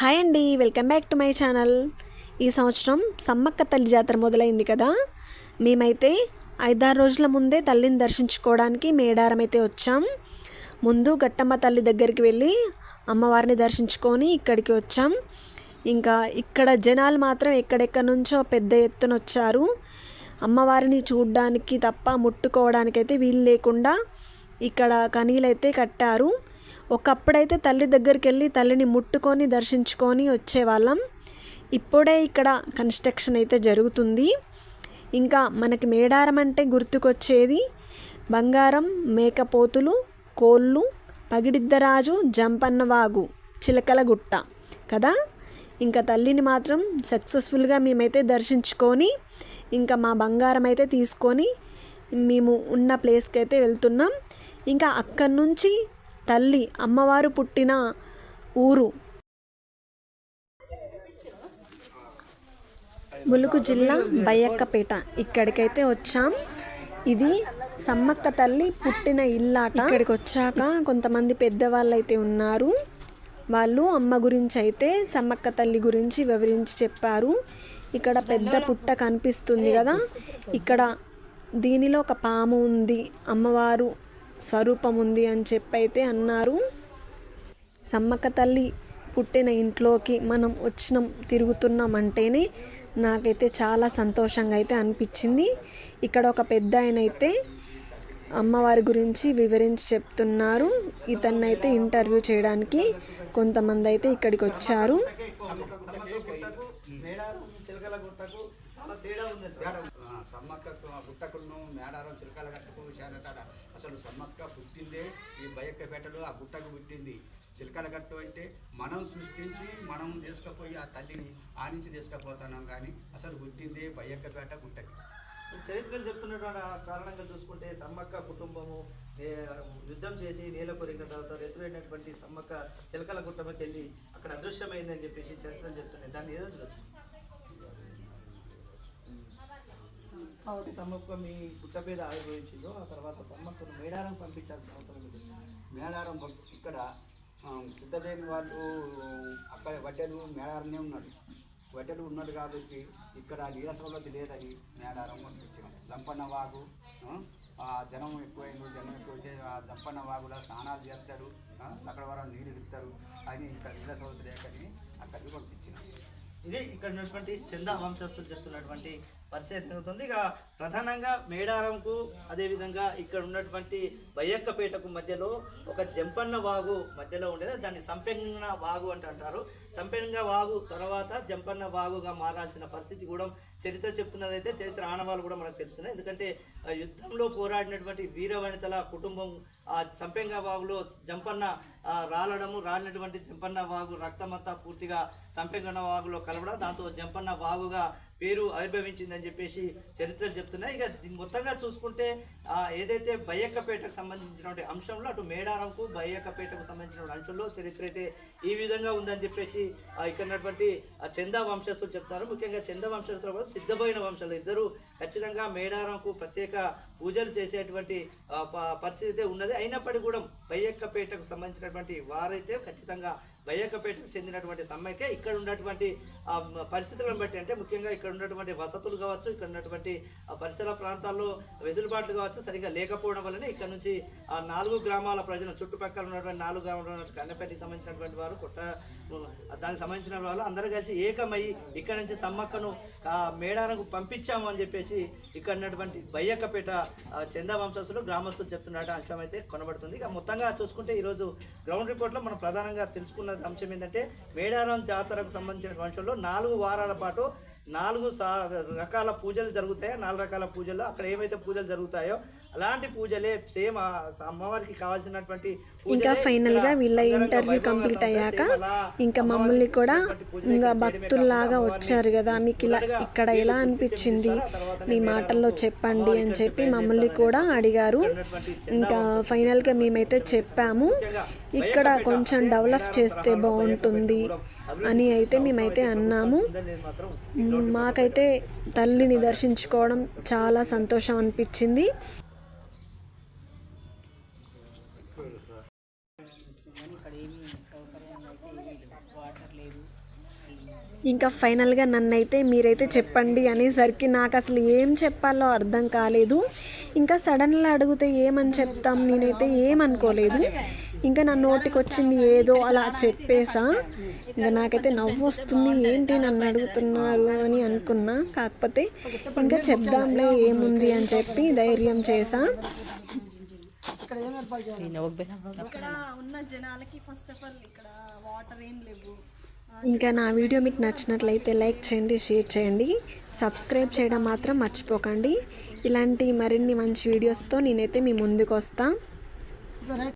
Hi అండి, welcome back to my channel. ఈ సంవత్సరం సమ్మక్క తల్లి జాతర మొదలైంది కదా. మేమైతే 5-6 రోజుల ముందే తల్లిని దర్శించుకోవడానికి మేడారం అయితే వచ్చాం. ముందు గట్టమ్మ తల్లి దగ్గరికి వెళ్ళి అమ్మవారిని దర్శించుకొని ఇక్కడికి వచ్చాం. ఇంకా ఇక్కడ జనాలు మాత్రం ఎక్కడెక్కడి నుంచో పెద్ద ఎత్తున వచ్చారు. అమ్మవారిని చూడడానికి తప్ప ముట్టుకోవడానికైతే వీలు లేకుండా ఇక్కడ కనీలైతే కట్టారు. ఒకప్పుడైతే తల్లి దగ్గరికి వెళ్ళి తల్లిని ముట్టుకొని దర్శించుకొని వచ్చేవాళ్ళం. ఇప్పుడే ఇక్కడ కన్స్ట్రక్షన్ అయితే జరుగుతుంది. ఇంకా మనకి మేడారం అంటే గుర్తుకొచ్చేది బంగారం, మేకపోతులు, కోళ్ళు, పగిడిద్దరాజు, జంపన్నవాగు, చిలకలగుట్ట కదా. ఇంకా తల్లిని మాత్రం సక్సెస్ఫుల్గా మేమైతే దర్శించుకొని ఇంకా మా బంగారం అయితే తీసుకొని మేము ఉన్న ప్లేస్కి అయితే వెళ్తున్నాం. ఇంకా అక్కడి నుంచి తల్లి అమ్మవారు పుట్టిన ఊరు ములుగు జిల్లా బయ్యక్కపేట, ఇక్కడికైతే వచ్చాం. ఇది సమ్మక్క తల్లి పుట్టిన ఇల్లాట. ఇక్కడికి వచ్చాక కొంతమంది పెద్దవాళ్ళు అయితే ఉన్నారు. వాళ్ళు అమ్మ గురించి అయితే సమ్మక్క తల్లి గురించి వివరించి చెప్పారు. ఇక్కడ పెద్ద పుట్ట కనిపిస్తుంది కదా, ఇక్కడ దీనిలో ఒక పాము ఉంది, అమ్మవారు స్వరూపం ఉంది అని చెప్పైతే అన్నారు. సమ్మక్క తల్లి పుట్టిన ఇంట్లోకి మనం తిరుగుతున్నాం అంటేనే నాకైతే చాలా సంతోషంగా అయితే అనిపించింది. ఇక్కడ ఒక పెద్ద ఆయన అయితే అమ్మవారి గురించి వివరించి చెప్తున్నారు. ఇతన్నైతే ఇంటర్వ్యూ చేయడానికి కొంతమంది అయితే ఇక్కడికి వచ్చారు. సమ్మక్క గుట్టకును మేడారం చిలకల గట్టుకు చేరతాడ. అసలు సమ్మక్క పుట్టిందే ఈ బయ్యక్కపేటలో, ఆ గుట్టకు పుట్టింది. చిలకల గట్టు అంటే మనం సృష్టించి మనం తీసుకుపోయి ఆ తల్లిని ఆనించి తీసుకుపోతున్నాం, కానీ అసలు పుట్టిందే బయ్యక్కపేట గుట్టకి. చరిత్రలు చెప్తున్నటువంటి కారణంగా చూసుకుంటే సమ్మక్క కుటుంబము యుద్ధం చేసి నేల కొరిగిన తర్వాత ఎదురైనటువంటి సమ్మక్క చిలకల గుట్టమకి వెళ్ళి అక్కడ అదృశ్యమైందని చెప్పేసి చరిత్రలు చెప్తున్నాయి. దాన్ని ఏదో సమ్మక్క మీ గుట్ట మీద ఆవిర్భవించిందో ఆ తర్వాత సమ్మక్కను మేడారం పంపించాల్సిన అవసరం లేదు. మేడారం ఇక్కడ సిద్ధదేవి వాళ్ళు అక్కడ వడ్డెలు మేడారమే ఉన్నాడు. వడ్డెలు ఉన్నాడు కాబట్టి ఇక్కడ నీళ్ళ సౌలభ్యం లేదని మేడారం పంపించాం. జంపన్న వాగు జనం ఎక్కువైంది. జనం ఎక్కువైతే ఆ జంపన్న వాగులో స్నానాలు చేస్తారు, అక్కడ వరకు నీళ్ళు ఇస్తారు అని ఇక్కడ నీళ్ళ సౌలభ్యం లేకని అక్కడికి పంపించినాం. ఇది ఇక్కడ ఉన్నటువంటి చందా వంశస్థులు చెప్తున్నటువంటి పరిస్థితి అవుతుంది. ఇక ప్రధానంగా మేడారంకు అదేవిధంగా ఇక్కడ ఉన్నటువంటి బయ్యక్కపేటకు మధ్యలో ఒక జంపన్న వాగు మధ్యలో ఉండేది. దాన్ని సంపెంగ వాగు అంటారు. సంపెంగ వాగు తర్వాత జంపన్న వాగుగా మారాల్సిన పరిస్థితి కూడా చరిత్ర చెప్తున్నదైతే చరిత్ర ఆనవాళ్ళు కూడా మనకు తెలుస్తున్నాయి. ఎందుకంటే యుద్ధంలో పోరాడినటువంటి వీరవనితల కుటుంబం ఆ సంపెంగ వాగులో జంపన్న రాలినటువంటి జంపన్న వాగు రక్తమంతా పూర్తిగా సంపెంగ వాగులో కలవడం, దాంతో జంపన్న వాగుగా పేరు ఆవిర్భవించిందని చెప్పేసి చరిత్రలు చెప్తున్నాయి. ఇక మొత్తంగా చూసుకుంటే ఏదైతే బయ్యక్కపేటకు సంబంధించినటువంటి అంశంలో అటు మేడారంకు బయ్యక్కపేటకు సంబంధించిన అంశంలో చరిత్ర అయితే ఈ విధంగా ఉందని చెప్పేసి ఇక్కడ ఉన్నటువంటి చందా వంశస్థులు చెప్తారు. ముఖ్యంగా చందా వంశస్థులు సిద్ధమైన వంశాలు ఇద్దరు ఖచ్చితంగా మేడారంకు ప్రత్యేక పూజలు చేసేటువంటి పరిస్థితి ఉన్నది. అయినప్పటికీ కూడా బయ్యక్కపేటకు సంబంధించినటువంటి వారైతే ఖచ్చితంగా బయ్యక్కపేటకు చెందినటువంటి సమ్మెకే ఇక్కడ ఉన్నటువంటి పరిస్థితులను బట్టి, అంటే ముఖ్యంగా ఇక్కడ ఉన్నటువంటి వసతులు కావచ్చు, ఇక్కడ ఉన్నటువంటి పరిసర ప్రాంతాల్లో వెసులుబాట్లు కావచ్చు సరిగ్గా లేకపోవడం వల్లనే ఇక్కడ నుంచి 4 గ్రామాల ప్రజలు, చుట్టుపక్కల ఉన్నటువంటి 4 గ్రామాల కన్నపేటకి సంబంధించినటువంటి వారు దానికి సంబంధించిన వాళ్ళు అందరూ కలిసి ఏకమయ్యి ఇక్కడ నుంచి సమ్మక్కను మేడారంకు పంపించాము అని చెప్పేసి ఇక్కడ ఉన్నటువంటి బయ్యక్కపేట చందా వంశస్థులు గ్రామస్తులు చెప్తున్నట్టు అంశం అయితే కొనబడుతుంది. ఇక మొత్తంగా చూసుకుంటే ఈరోజు గ్రౌండ్ రిపోర్ట్లో మనం ప్రధానంగా తెలుసుకున్న అంశం ఏంటంటే మేడారం జాతరకు సంబంధించిన అంశంలో 4 వారాల పాటు 4 రకాల పూజలు జరుగుతాయో, 4 రకాల పూజలు అక్కడ ఏమైతే పూజలు జరుగుతాయో అలాంటి పూజలే సేమ్ అమ్మవారికి కావాల్సినటువంటి. ఇంకా ఫైనల్గా వీళ్ళ ఇంటర్వ్యూ కంప్లీట్ అయ్యాక ఇంకా మమ్మల్ని కూడా ఇంకా భక్తుల్లాగా వచ్చారు కదా, మీకు ఇక్కడ ఎలా అనిపించింది మీ మాటల్లో చెప్పండి అని చెప్పి మమ్మల్ని కూడా అడిగారు. ఇంకా ఫైనల్గా మేమైతే చెప్పాము ఇక్కడ కొంచెం డెవలప్ చేస్తే బాగుంటుంది అని అయితే మేమైతే అన్నాము. మాకైతే తల్లిని దర్శించుకోవడం చాలా సంతోషం అనిపించింది. ఇక్కడ ఏమీ సౌకర్యాలు అయితే వాటర్ లేదు. ఇంకా ఫైనల్గా నన్నైతే మీరైతే చెప్పండి అనేసరికి నాకు అసలు ఏం చెప్పాలో అర్థం కాలేదు. ఇంకా సడన్గా అడిగితే ఏమని చెప్తాం, నేనైతే ఏమనుకోలేదు. ఇంకా నా నోటికి వచ్చింది ఏదో అలా చెప్పేసా. ఇంకా నాకైతే నవ్వు వస్తుంది, ఏంటి నన్ను అడుగుతున్నారు అని అనుకున్నా. కాకపోతే ఇంకా చెప్దాంలే ఏముంది అని చెప్పి ధైర్యం చేసా. ఇక్కడ ఉన్న జనాలకి ఫస్ట్ ఆఫ్ ఆల్ ఇక్కడ వాటర్ ఏం లేవు. ఇంకా నా వీడియో మీకు నచ్చినట్లయితే లైక్ చేయండి, షేర్ చేయండి, సబ్స్క్రైబ్ చేయడం మాత్రం మర్చిపోకండి. ఇలాంటి మరిన్ని మంచి వీడియోస్తో నేనైతే మీ ముందుకు వస్తాను.